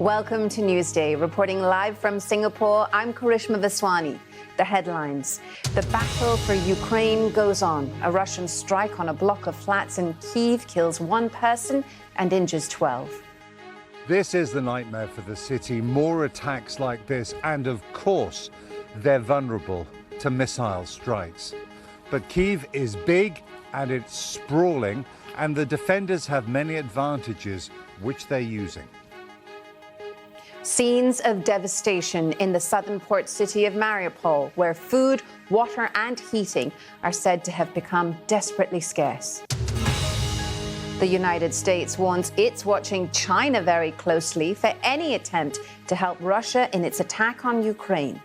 Welcome to Newsday. Reporting live from Singapore, I'm Karishma Vaswani. The headlines. The battle for Ukraine goes on. A Russian strike on a block of flats in Kyiv kills one person and injures 12. This is the nightmare for the city. More attacks like this, and of course, they're vulnerable to missile strikes. But Kyiv is big and it's sprawling, and the defenders have many advantages, which they're using. Scenes of devastation in the southern port city of Mariupol, where food, water and heating are said to have become desperately scarce. The United States warns it's watching China very closely for any attempt to help Russia in its attack on Ukraine.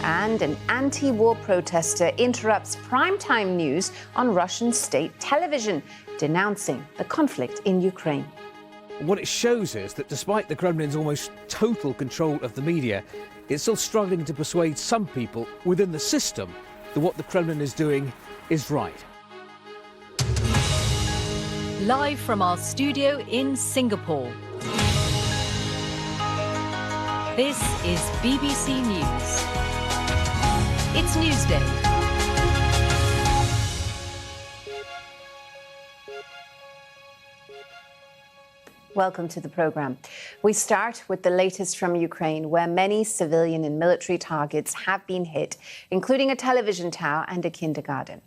And an anti-war protester interrupts primetime news on Russian state television, denouncing the conflict in Ukraine. What it shows is that despite the Kremlin's almost total control of the media, it's still struggling to persuade some people within the system that what the Kremlin is doing is right. Live from our studio in Singapore. This is BBC News. It's Newsday. Welcome to the programme. We start with the latest from Ukraine, where many civilian and military targets have been hit, including a television tower and a kindergarten.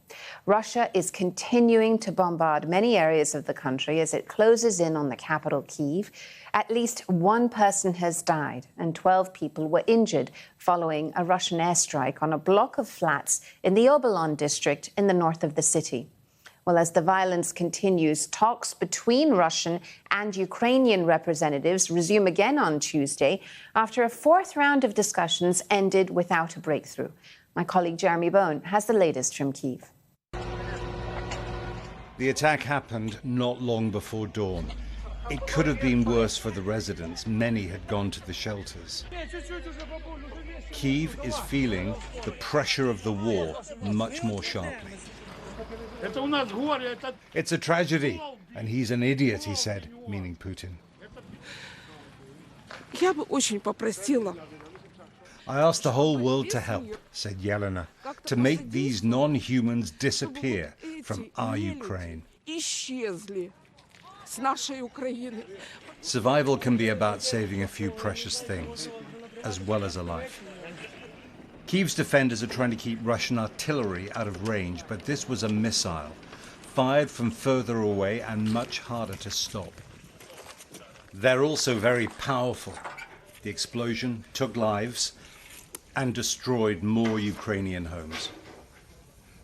Russia is continuing to bombard many areas of the country as it closes in on the capital, Kyiv. At least one person has died and 12 people were injured following a Russian airstrike on a block of flats in the Obolon district in the north of the city. Well, as the violence continues, talks between Russian and Ukrainian representatives resume again on Tuesday after a fourth round of discussions ended without a breakthrough. My colleague Jeremy Bone has the latest from Kyiv. The attack happened not long before dawn. It could have been worse for the residents. Many had gone to the shelters. Kyiv is feeling the pressure of the war much more sharply. It's a tragedy, and he's an idiot, he said, meaning Putin. I asked the whole world to help, said Yelena, to make these non-humans disappear from our Ukraine. Survival can be about saving a few precious things, as well as a life. Kyiv's defenders are trying to keep Russian artillery out of range, but this was a missile, fired from further away and much harder to stop. They're also very powerful. The explosion took lives and destroyed more Ukrainian homes.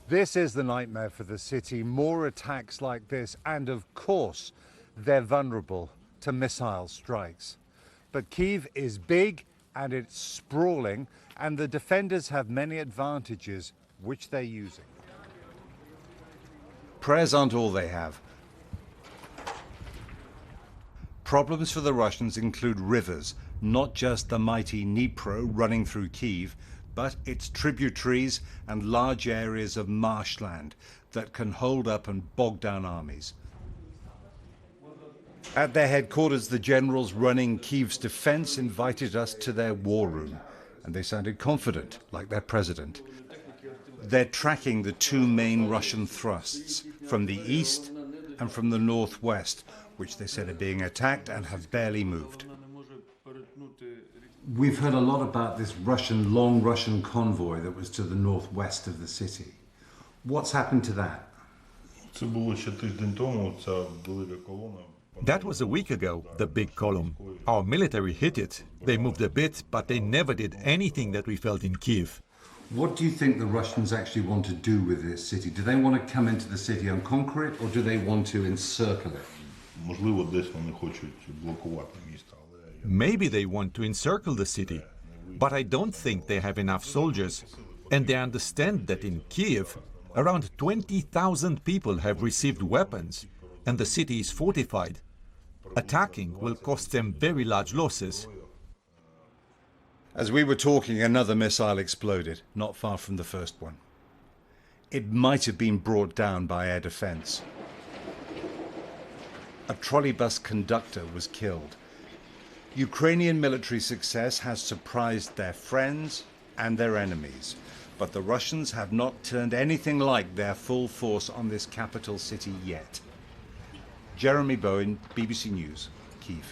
This is the nightmare for the city. More attacks like this, and of course, they're vulnerable to missile strikes. But Kyiv is big and it's sprawling, and the defenders have many advantages, which they're using. Prayers aren't all they have. Problems for the Russians include rivers, not just the mighty Dnipro running through Kyiv, but its tributaries and large areas of marshland that can hold up and bog down armies. At their headquarters, the generals running Kyiv's defense invited us to their war room, and they sounded confident, like their president. They're tracking the two main Russian thrusts, from the east and from the northwest, which they said are being attacked and have barely moved. We've heard a lot about this long Russian convoy that was to the northwest of the city. What's happened to that? That was a week ago, the big column. Our military hit it. They moved a bit, but they never did anything that we felt in Kyiv. What do you think the Russians actually want to do with this city? Do they want to come into the city and conquer it, or do they want to encircle it? Maybe they want to encircle the city, but I don't think they have enough soldiers. And they understand that in Kyiv, around 20,000 people have received weapons, and the city is fortified. Attacking will cost them very large losses. As we were talking, another missile exploded, not far from the first one. It might have been brought down by air defense. A trolleybus conductor was killed. Ukrainian military success has surprised their friends and their enemies, but the Russians have not turned anything like their full force on this capital city yet. Jeremy Bowen, BBC News, Kyiv.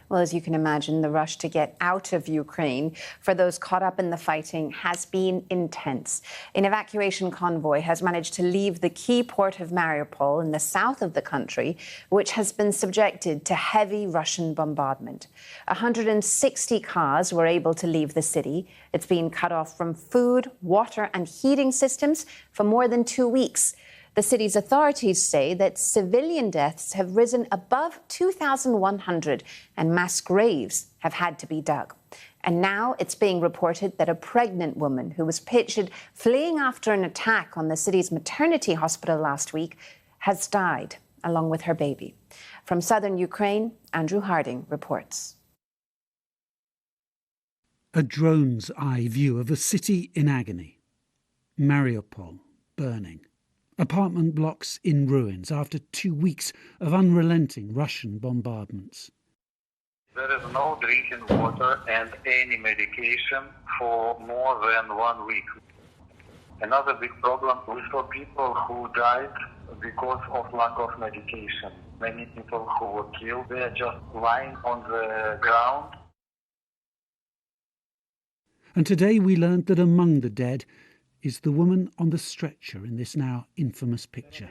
Well, as you can imagine, the rush to get out of Ukraine for those caught up in the fighting has been intense. An evacuation convoy has managed to leave the key port of Mariupol in the south of the country, which has been subjected to heavy Russian bombardment. 160 cars were able to leave the city. It's been cut off from food, water and heating systems for more than 2 weeks. The city's authorities say that civilian deaths have risen above 2,100 and mass graves have had to be dug. And now it's being reported that a pregnant woman who was pictured fleeing after an attack on the city's maternity hospital last week has died, along with her baby. From southern Ukraine, Andrew Harding reports. A drone's eye view of a city in agony. Mariupol burning. Apartment blocks in ruins after 2 weeks of unrelenting Russian bombardments. There is no drinking water and any medication for more than 1 week. Another big problem, we saw people who died because of lack of medication. Many people who were killed, they are just lying on the ground. And today we learned that among the dead is the woman on the stretcher in this now infamous picture.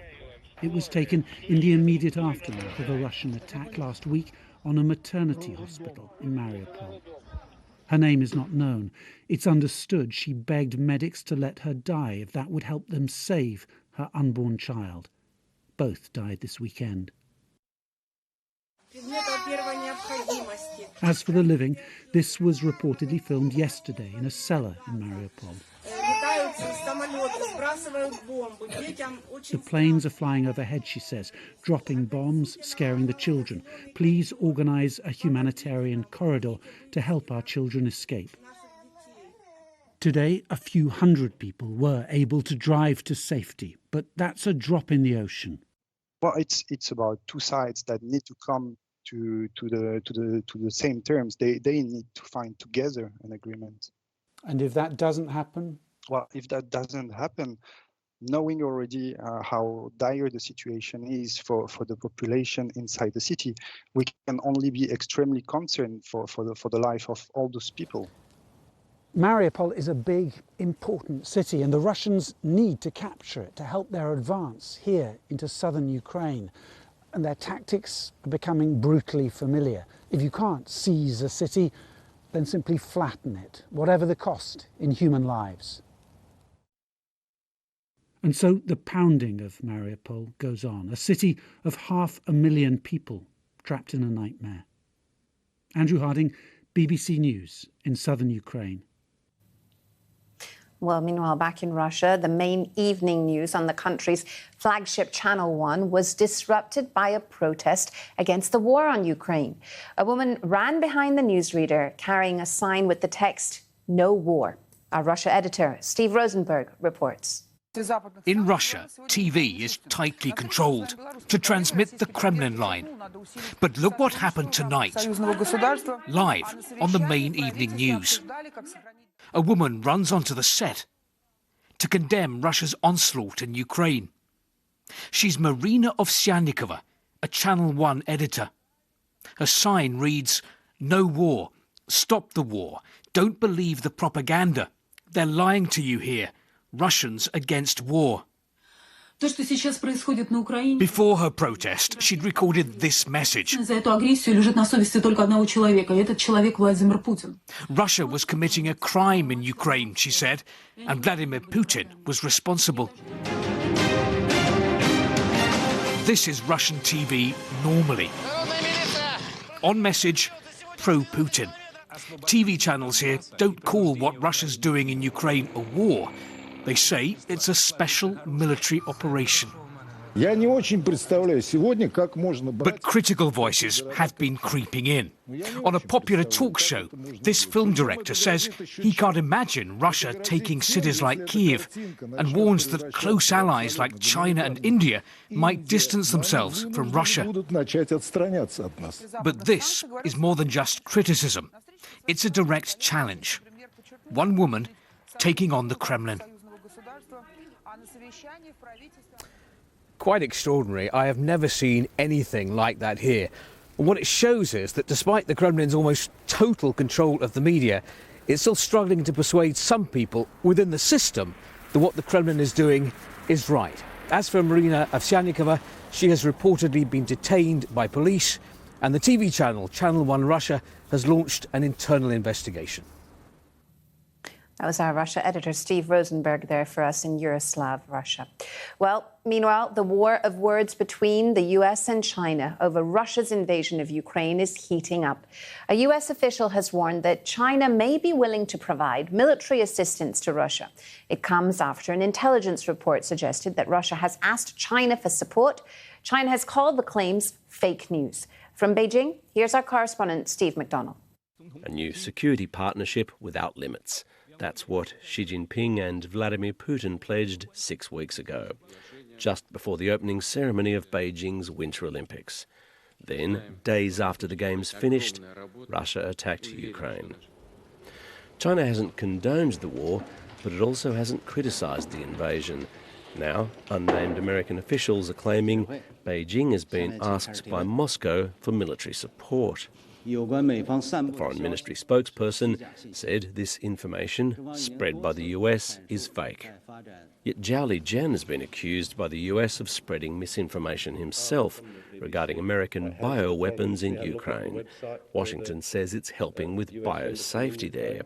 It was taken in the immediate aftermath of a Russian attack last week on a maternity hospital in Mariupol. Her name is not known. It's understood she begged medics to let her die if that would help them save her unborn child. Both died this weekend. As for the living, this was reportedly filmed yesterday in a cellar in Mariupol. The planes are flying overhead, she says, dropping bombs, scaring the children. Please organise a humanitarian corridor to help our children escape. Today, a few hundred people were able to drive to safety, but that's a drop in the ocean. Well, it's about two sides that need to come to the same terms. They need to find together an agreement. And if that doesn't happen? Well, if that doesn't happen, knowing already how dire the situation is for the population inside the city, we can only be extremely concerned for the life of all those people. Mariupol is a big, important city, and the Russians need to capture it to help their advance here into southern Ukraine. And their tactics are becoming brutally familiar. If you can't seize a city, then simply flatten it, whatever the cost in human lives. And so the pounding of Mariupol goes on, a city of 500,000 people trapped in a nightmare. Andrew Harding, BBC News in southern Ukraine. Well, meanwhile, back in Russia, the main evening news on the country's flagship Channel 1 was disrupted by a protest against the war on Ukraine. A woman ran behind the newsreader carrying a sign with the text, "No war." Our Russia editor, Steve Rosenberg, reports. In Russia, TV is tightly controlled to transmit the Kremlin line. But look what happened tonight, live on the main evening news. A woman runs onto the set to condemn Russia's onslaught in Ukraine. She's Marina Ovsyannikova, a Channel 1 editor. Her sign reads, "No war, stop the war, don't believe the propaganda. They're lying to you here. Russians against war." Before her protest, she'd recorded this message. Russia was committing a crime in Ukraine, she said, and Vladimir Putin was responsible. This is Russian TV normally. On message, pro-Putin. TV channels here don't call what Russia's doing in Ukraine a war. They say it's a special military operation. But critical voices have been creeping in. On a popular talk show, this film director says he can't imagine Russia taking cities like Kiev and warns that close allies like China and India might distance themselves from Russia. But this is more than just criticism. It's a direct challenge. One woman taking on the Kremlin. Quite extraordinary. I have never seen anything like that here. And what it shows is that despite the Kremlin's almost total control of the media, it's still struggling to persuade some people within the system that what the Kremlin is doing is right. As for Marina Ovsyannikova, she has reportedly been detained by police, and the TV channel, Channel 1 Russia, has launched an internal investigation. That was our Russia editor, Steve Rosenberg, there for us in Yuroslav, Russia. Well, meanwhile, the war of words between the US and China over Russia's invasion of Ukraine is heating up. A US official has warned that China may be willing to provide military assistance to Russia. It comes after an intelligence report suggested that Russia has asked China for support. China has called the claims fake news. From Beijing, here's our correspondent, Steve McDonnell. A new security partnership without limits. That's what Xi Jinping and Vladimir Putin pledged 6 weeks ago, just before the opening ceremony of Beijing's Winter Olympics. Then, days after the Games finished, Russia attacked Ukraine. China hasn't condoned the war, but it also hasn't criticised the invasion. Now, unnamed American officials are claiming Beijing has been asked by Moscow for military support. The Foreign Ministry spokesperson said this information, spread by the US, is fake. Yet Zhao Lijian has been accused by the US of spreading misinformation himself regarding American bioweapons in Ukraine. Washington says it's helping with biosafety there.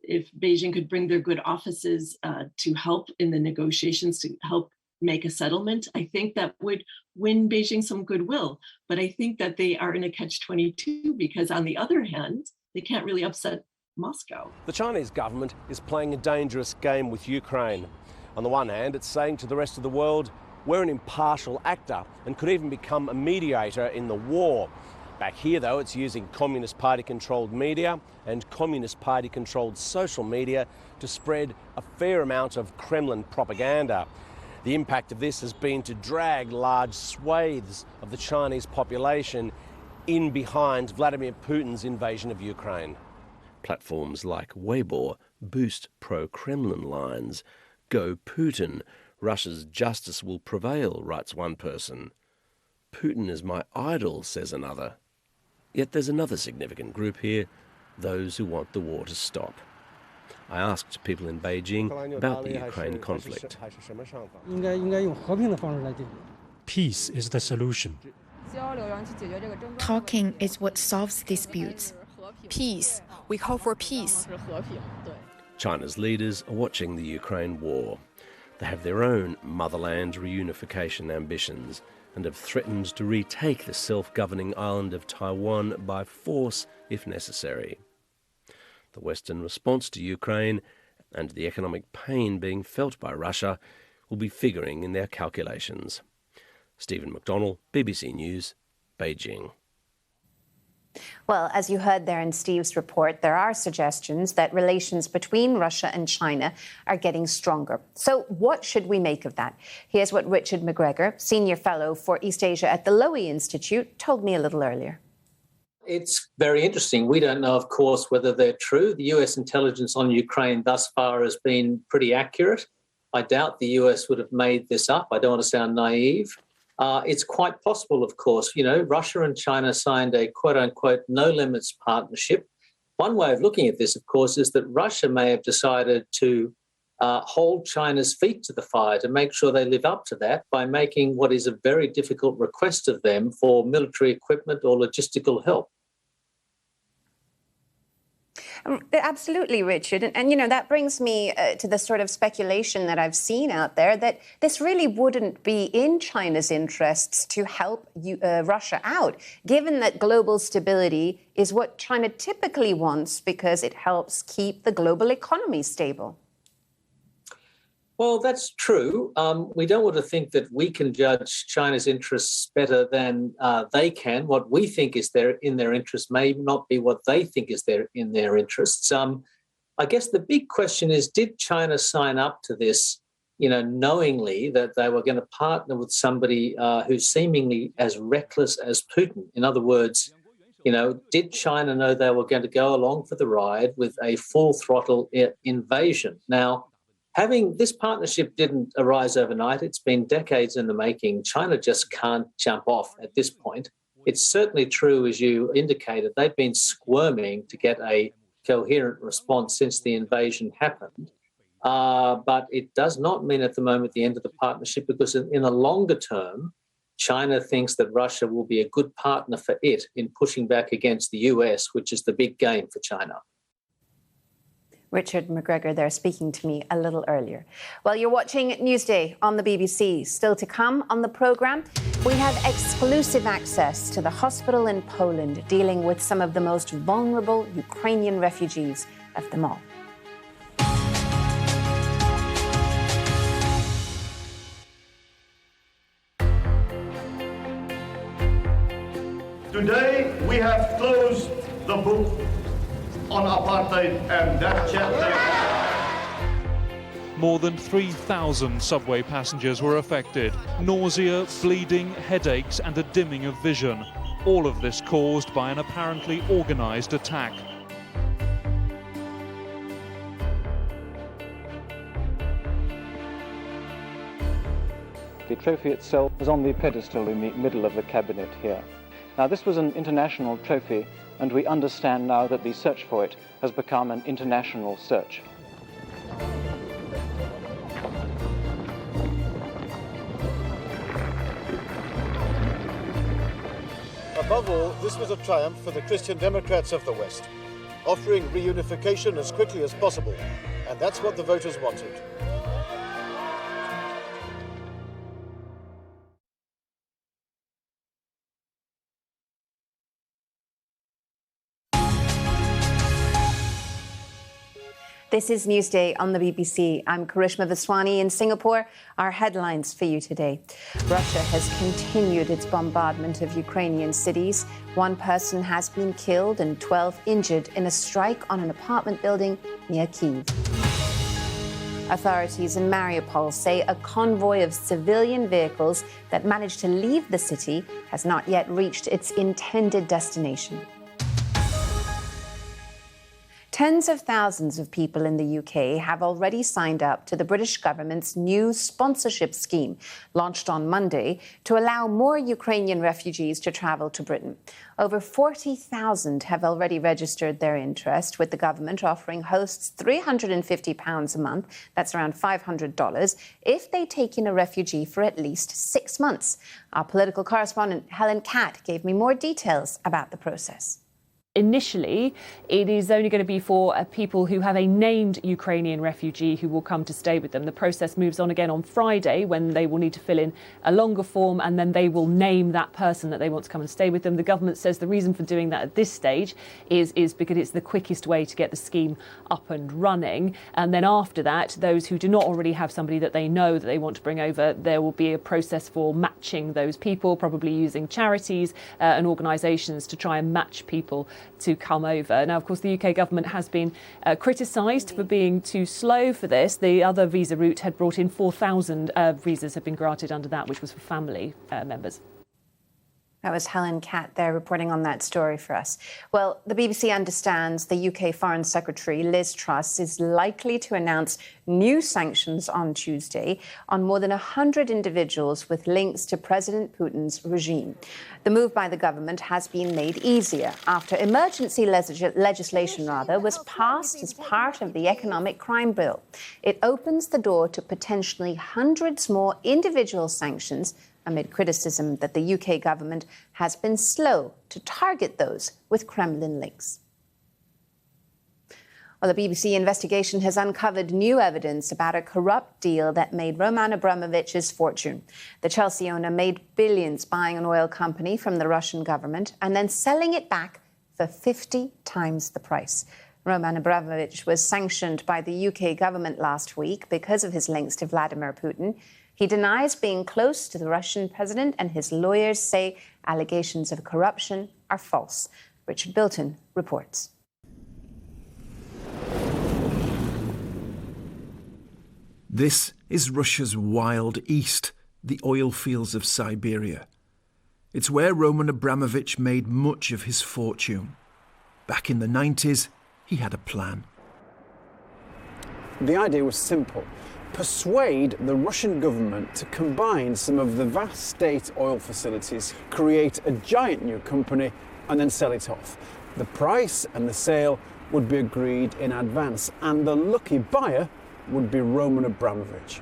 If Beijing could bring their good offices to help in the negotiations, to help make a settlement, I think that would win Beijing some goodwill. But I think that they are in a catch-22 because, on the other hand, they can't really upset Moscow. The Chinese government is playing a dangerous game with Ukraine. On the one hand, it's saying to the rest of the world, we're an impartial actor and could even become a mediator in the war. Back here, though, it's using Communist Party-controlled media and Communist Party-controlled social media to spread a fair amount of Kremlin propaganda. The impact of this has been to drag large swathes of the Chinese population in behind Vladimir Putin's invasion of Ukraine. Platforms like Weibo boost pro-Kremlin lines. Go Putin, Russia's justice will prevail, writes one person. Putin is my idol, says another. Yet there's another significant group here, those who want the war to stop. I asked people in Beijing about the Ukraine conflict. Peace is the solution. Talking is what solves disputes. Peace. We call for peace. China's leaders are watching the Ukraine war. They have their own motherland reunification ambitions and have threatened to retake the self-governing island of Taiwan by force if necessary. The Western response to Ukraine and the economic pain being felt by Russia will be figuring in their calculations. Stephen McDonnell, BBC News, Beijing. Well, as you heard there in Steve's report, there are suggestions that relations between Russia and China are getting stronger. So what should we make of that? Here's what Richard McGregor, Senior Fellow for East Asia at the Lowy Institute, told me a little earlier. It's very interesting. We don't know, of course, whether they're true. The US intelligence on Ukraine thus far has been pretty accurate. I doubt the US would have made this up. I don't want to sound naive. It's quite possible, of course. You know, Russia and China signed a quote-unquote no-limits partnership. One way of looking at this, of course, is that Russia may have decided to hold China's feet to the fire to make sure they live up to that by making what is a very difficult request of them for military equipment or logistical help. Absolutely, Richard. And, you know, that brings me to the sort of speculation that I've seen out there that this really wouldn't be in China's interests to help Russia out, given that global stability is what China typically wants because it helps keep the global economy stable. Well, that's true. We don't want to think that we can judge China's interests better than they can. What we think is in their interests may not be what they think is in their interests. I guess the big question is, did China sign up to this, knowingly that they were going to partner with somebody who's seemingly as reckless as Putin? In other words, did China know they were going to go along for the ride with a full throttle invasion? Now, this partnership didn't arise overnight. It's been decades in the making. China just can't jump off at this point. It's certainly true, as you indicated, they've been squirming to get a coherent response since the invasion happened. But it does not mean at the moment the end of the partnership, because in the longer term, China thinks that Russia will be a good partner for it in pushing back against the US, which is the big game for China. Richard McGregor there speaking to me a little earlier. Well, you're watching Newsday on the BBC. Still to come on the programme, we have exclusive access to the hospital in Poland dealing with some of the most vulnerable Ukrainian refugees of them all. Today we have closed the book on apartheid and that chapter. More than 3,000 subway passengers were affected. Nausea, bleeding, headaches and a dimming of vision. All of this caused by an apparently organised attack. The trophy itself is on the pedestal in the middle of the cabinet here. Now, this was an international trophy, and we understand now that the search for it has become an international search. Above all, this was a triumph for the Christian Democrats of the West, offering reunification as quickly as possible, and that's what the voters wanted. This is Newsday on the BBC. I'm Karishma Vaswani in Singapore. Our headlines for you today. Russia has continued its bombardment of Ukrainian cities. One person has been killed and 12 injured in a strike on an apartment building near Kyiv. Authorities in Mariupol say a convoy of civilian vehicles that managed to leave the city has not yet reached its intended destination. Tens of thousands of people in the UK have already signed up to the British government's new sponsorship scheme, launched on Monday, to allow more Ukrainian refugees to travel to Britain. Over 40,000 have already registered their interest, with the government offering hosts £350 a month, that's around $500, if they take in a refugee for at least 6 months. Our political correspondent Helen Catt gave me more details about the process. Initially, it is only going to be for people who have a named Ukrainian refugee who will come to stay with them. The process moves on again on Friday, when they will need to fill in a longer form, and then they will name that person that they want to come and stay with them. The government says the reason for doing that at this stage is because it's the quickest way to get the scheme up and running. And then after that, those who do not already have somebody that they know that they want to bring over, there will be a process for matching those people, probably using charities and organisations to try and match people to come over. Now, of course, the UK government has been criticised for being too slow for this. The other visa route had brought in 4,000 visas have been granted under that, which was for family members. That was Helen Catt there reporting on that story for us. Well, the BBC understands the UK Foreign Secretary Liz Truss is likely to announce new sanctions on Tuesday on more than 100 individuals with links to President Putin's regime. The move by the government has been made easier after emergency legislation was passed as part of the economic crime bill. It opens the door to potentially hundreds more individual sanctions amid criticism that the UK government has been slow to target those with Kremlin links. Well, the BBC investigation has uncovered new evidence about a corrupt deal that made Roman Abramovich's fortune. The Chelsea owner made billions buying an oil company from the Russian government and then selling it back for 50 times the price. Roman Abramovich was sanctioned by the UK government last week because of his links to Vladimir Putin. He denies being close to the Russian president, and his lawyers say allegations of corruption are false. Richard Bilton reports. This is Russia's wild east, the oil fields of Siberia. It's where Roman Abramovich made much of his fortune. Back in the 90s, he had a plan. The idea was simple. Persuade the Russian government to combine some of the vast state oil facilities, create a giant new company, and then sell it off. The price and the sale would be agreed in advance, and the lucky buyer would be Roman Abramovich.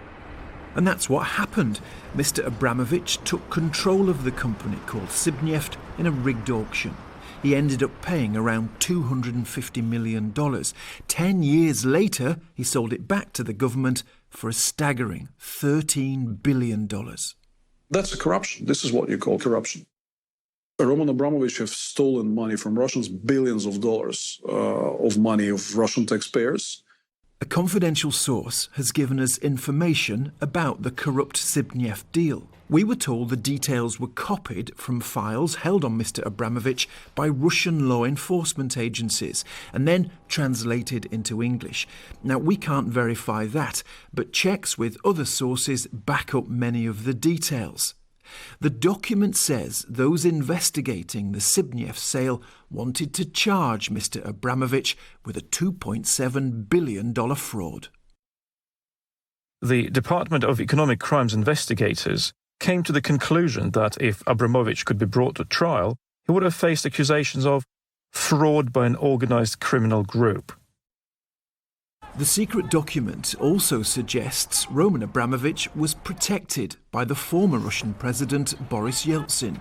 And that's what happened. Mr. Abramovich took control of the company called Sibneft in a rigged auction. He ended up paying around $250 million. 10 years later, he sold it back to the government for a staggering $13 billion. That's a corruption. This is what you call corruption. Roman Abramovich has stolen money from Russians, billions of dollars of money of Russian taxpayers. A confidential source has given us information about the corrupt Sibneft deal. We were told the details were copied from files held on Mr. Abramovich by Russian law enforcement agencies and then translated into English. Now, we can't verify that, but checks with other sources back up many of the details. The document says those investigating the Sibneft sale wanted to charge Mr. Abramovich with a $2.7 billion fraud. The Department of Economic Crimes investigators came to the conclusion that if Abramovich could be brought to trial, he would have faced accusations of fraud by an organized criminal group. The secret document also suggests Roman Abramovich was protected by the former Russian president Boris Yeltsin.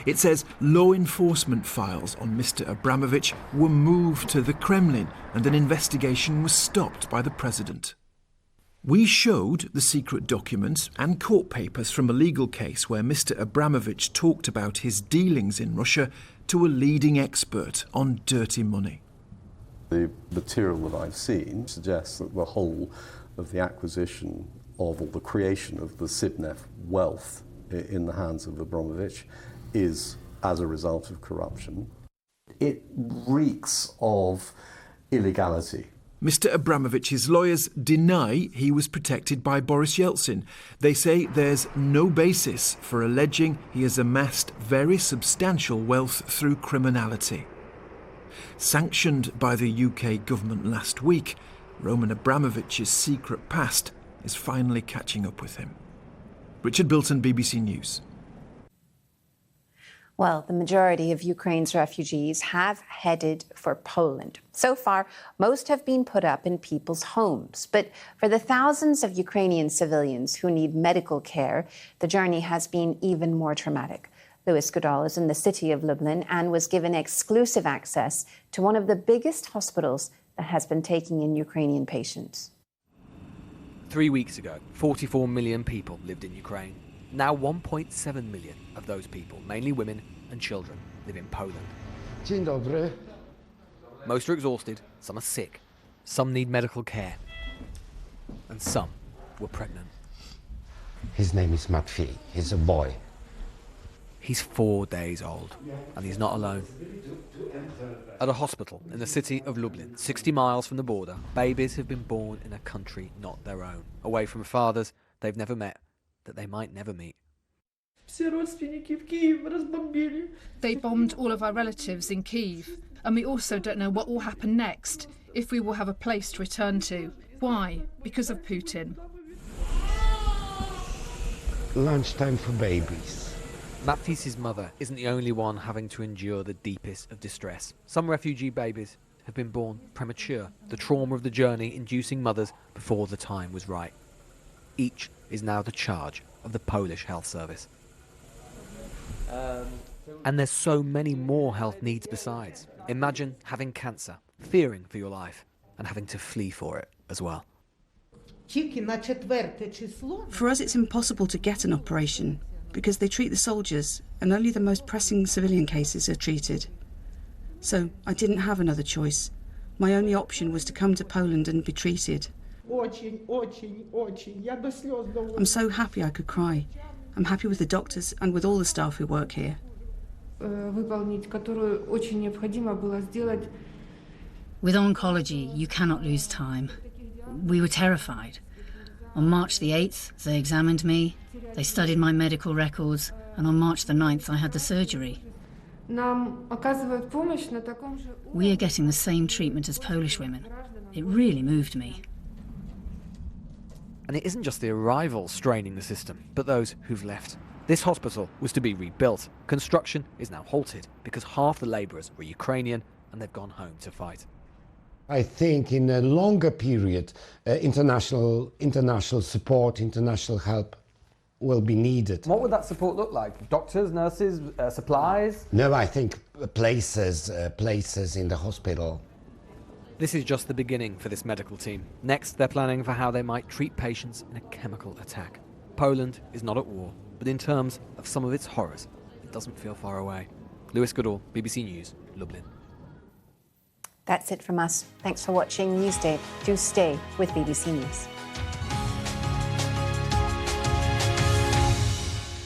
It says law enforcement files on Mr. Abramovich were moved to the Kremlin and an investigation was stopped by the president. We showed the secret document and court papers from a legal case where Mr. Abramovich talked about his dealings in Russia to a leading expert on dirty money. The material that I've seen suggests that the whole of the acquisition of, or the creation of the Sibneft wealth in the hands of Abramovich is as a result of corruption. It reeks of illegality. Mr. Abramovich's lawyers deny he was protected by Boris Yeltsin. They say there's no basis for alleging he has amassed very substantial wealth through criminality. Sanctioned by the UK government last week, Roman Abramovich's secret past is finally catching up with him. Richard Bilton, BBC News. Well, the majority of Ukraine's refugees have headed for Poland. So far, most have been put up in people's homes. But for the thousands of Ukrainian civilians who need medical care, the journey has been even more traumatic. Louis Goodall is in the city of Lublin and was given exclusive access to one of the biggest hospitals that has been taking in Ukrainian patients. 3 weeks ago, 44 million people lived in Ukraine. Now 1.7 million of those people, mainly women and children, live in Poland. Dzień dobry. Most are exhausted, some are sick, some need medical care, and some were pregnant. His name is Matvey. He's a boy. He's 4 days old, and he's not alone. At a hospital in the city of Lublin, 60 miles from the border, babies have been born in a country not their own, away from fathers they've never met, that they might never meet. They bombed all of our relatives in Kyiv, and we also don't know what will happen next, if we will have a place to return to. Why? Because of Putin. Lunchtime for babies. Matvey's mother isn't the only one having to endure the deepest of distress. Some refugee babies have been born premature, the trauma of the journey inducing mothers before the time was right. Each is now the charge of the Polish health service. And there's so many more health needs besides. Imagine having cancer, fearing for your life, and having to flee for it as well. For us, it's impossible to get an operation because they treat the soldiers and only the most pressing civilian cases are treated. So I didn't have another choice. My only option was to come to Poland and be treated. I'm so happy I could cry. I'm happy with the doctors and with all the staff who work here. With oncology, you cannot lose time. We were terrified. On March the 8th, they examined me, they studied my medical records, and on March the 9th, I had the surgery. We are getting the same treatment as Polish women. It really moved me. And it isn't just the arrivals straining the system, but those who've left. This hospital was to be rebuilt. Construction is now halted because half the labourers were Ukrainian and they've gone home to fight. I think in a longer period, international support, international help will be needed. What would that support look like? Doctors, nurses, supplies? No, I think places in the hospital. This is just the beginning for this medical team. Next, they're planning for how they might treat patients in a chemical attack. Poland is not at war, but in terms of some of its horrors, it doesn't feel far away. Lewis Goodall, BBC News, Lublin. That's it from us. Thanks for watching Newsday. Do stay with BBC News.